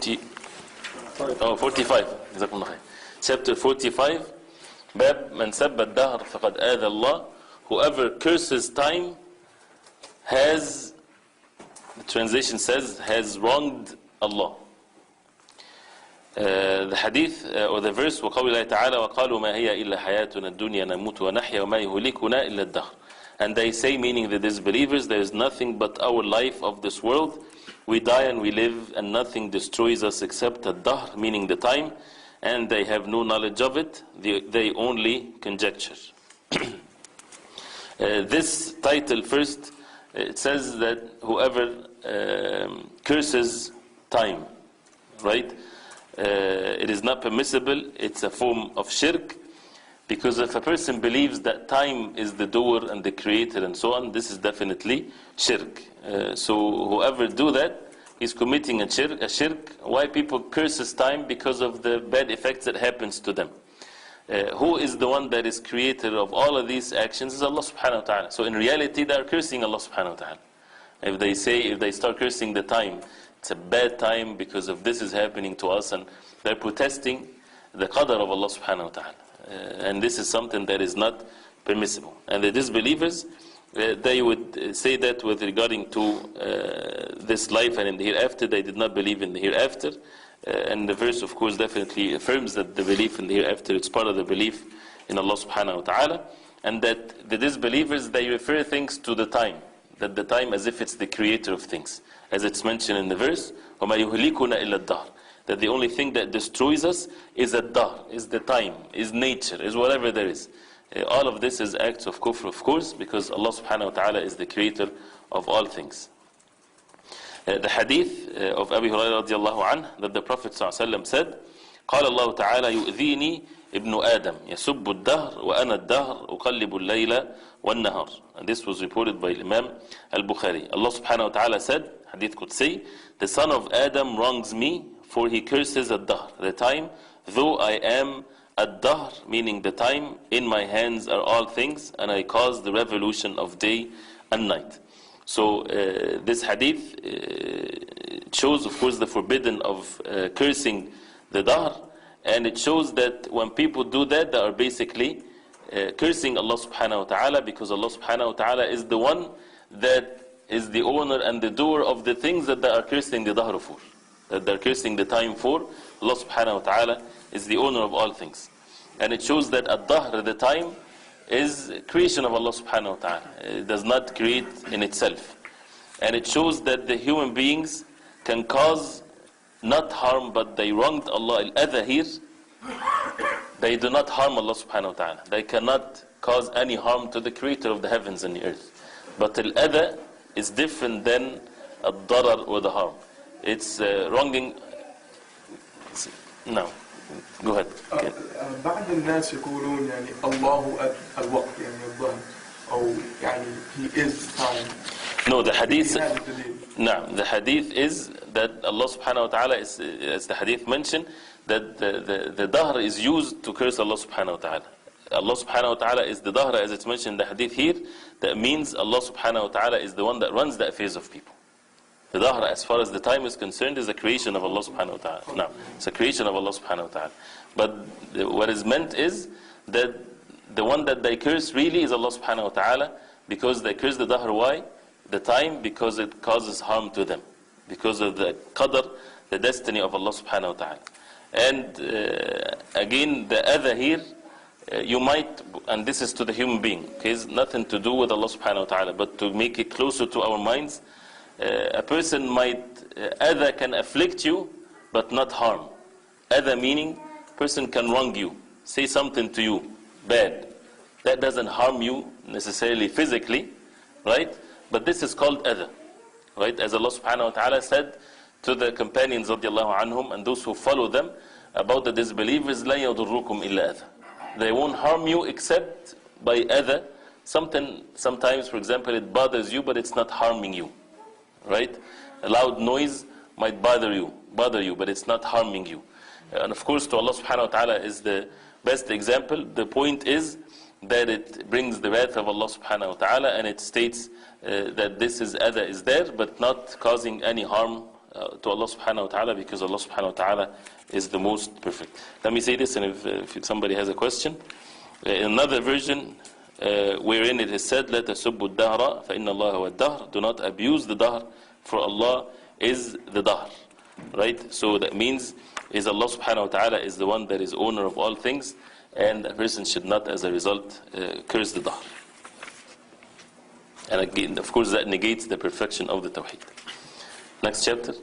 45 جزاكم الله خير. Chapter 45 باب من سب الدهر فقد آذى الله. Whoever curses time has, the translation says, has wronged Allah. The hadith or the verse وقول الله تعالى وقالوا ما هي إلا حياتنا الدنيا نموت ونحيا وما يهلكنا إلا الدهر. And they say, meaning the disbelievers, there is nothing but our life of this world. We die and we live and nothing destroys us except الدهر, meaning the time, and they have no knowledge of it, they only conjecture. This title first, it says that whoever curses time, right? It is not permissible, it's a form of shirk, because if a person believes that time is the doer and the creator and so on, this is definitely shirk. So whoever do that, is committing a shirk. Why people curses time? Because of the bad effects that happens to them. Who is the one that is creator of all of these actions? Is Allah subhanahu wa ta'ala. So in reality they are cursing Allah subhanahu wa ta'ala. If they start cursing the time, it's a bad time because of this is happening to us, and they're protesting the qadr of Allah subhanahu wa ta'ala. And this is something that is not permissible. And the disbelievers, they would say that with regarding to this life and in the hereafter, they did not believe in the hereafter. And the verse of course definitely affirms that the belief in the hereafter, it's part of the belief in Allah subhanahu wa ta'ala. And that the disbelievers, they refer things to the time, that the time as if it's the creator of things, as it's mentioned in the verse وَمَا يُهْلِكُنَا إِلَّا الدَّهْرِ, that the only thing that destroys us is ad-dahr, is the time, is nature, is whatever there is. All of this is acts of kufr, of course, because Allah subhanahu wa ta'ala is the creator of all things. The hadith of Abi Hurairah radiallahu anhu, that the Prophet sallallahu alaihi wasallam said, قال الله تعالى يؤذيني ابن آدم يسب الدهر وأنا الدهر أقلب الليل والنهار. And this was reported by Imam al-Bukhari. Allah subhanahu wa ta'ala said, hadith Qudsi, the son of Adam wrongs me, for he curses ad-dahr, the time, though I am ad-dahr, meaning the time, in my hands are all things, and I cause the revolution of day and night. So this hadith shows, of course, the forbidden of cursing the dahr, and it shows that when people do that, they are basically cursing Allah subhanahu wa ta'ala, because Allah subhanahu wa ta'ala is the one that is the owner and the doer of the things that they are cursing the dahr for, that they are cursing the time for. Allah subhanahu wa ta'ala is the owner of all things. And it shows that ad-dahr, the time, is creation of Allah subhanahu wa ta'ala. It does not create in itself. And it shows that the human beings can cause not harm, but they wronged Allah. Al-adha here, they do not harm Allah subhanahu wa ta'ala. They cannot cause any harm to the creator of the heavens and the earth. But al-adha is different than ad-darar or the harm. It's wronging. No. Go ahead. Okay. بعض الناس يقولون يعني الله الوقت يعني الظهر أو يعني he is time. No, the hadith. No, the hadith is that Allah subhanahu wa ta'ala is, as the hadith mentioned, that the dahr is used to curse Allah subhanahu wa ta'ala. Allah subhanahu wa ta'ala is the dahr, as it's mentioned in the hadith here. That means Allah subhanahu wa ta'ala is the one that runs the affairs of people. The dahr, as far as the time is concerned, is a creation of Allah subhanahu wa ta'ala. No, it's a creation of Allah subhanahu wa ta'ala. But what is meant is that the one that they curse really is Allah subhanahu wa ta'ala, because they curse the dahr. Why? The time, because it causes harm to them, because of the qadr, the destiny of Allah subhanahu wa ta'ala. And again, the other here, you might, and this is to the human being, okay, it's nothing to do with Allah subhanahu wa ta'ala, but to make it closer to our minds, a person might, other can afflict you, but not harm. Other meaning, person can wrong you, say something to you, bad. That doesn't harm you necessarily physically, right? But this is called other, right? As Allah subhanahu wa ta'ala said to the companions radiallahu anhum and those who follow them about the disbelievers, لَا يَضُرُّكُمْ إِلَّا أَذَى. They won't harm you except by other. Sometimes, for example, it bothers you, but it's not harming you, right? A loud noise might bother you, but it's not harming you. And of course, to Allah subhanahu wa ta'ala is the best example. The point is that it brings the wrath of Allah subhanahu wa ta'ala, and it states that this is other is there, but not causing any harm to Allah subhanahu wa ta'ala, because Allah subhanahu wa ta'ala is the most perfect. Let me say this, and if somebody has a question. In another version, wherein it is said, لا تسبوا الدهر فإن الله هو الدهر. Do not abuse the dahr, for Allah is the dahr. Right? So that means is Allah subhanahu wa ta'ala is the one that is owner of all things, and a person should not as a result curse the dahr. And again, of course, that negates the perfection of the tawheed. Next chapter.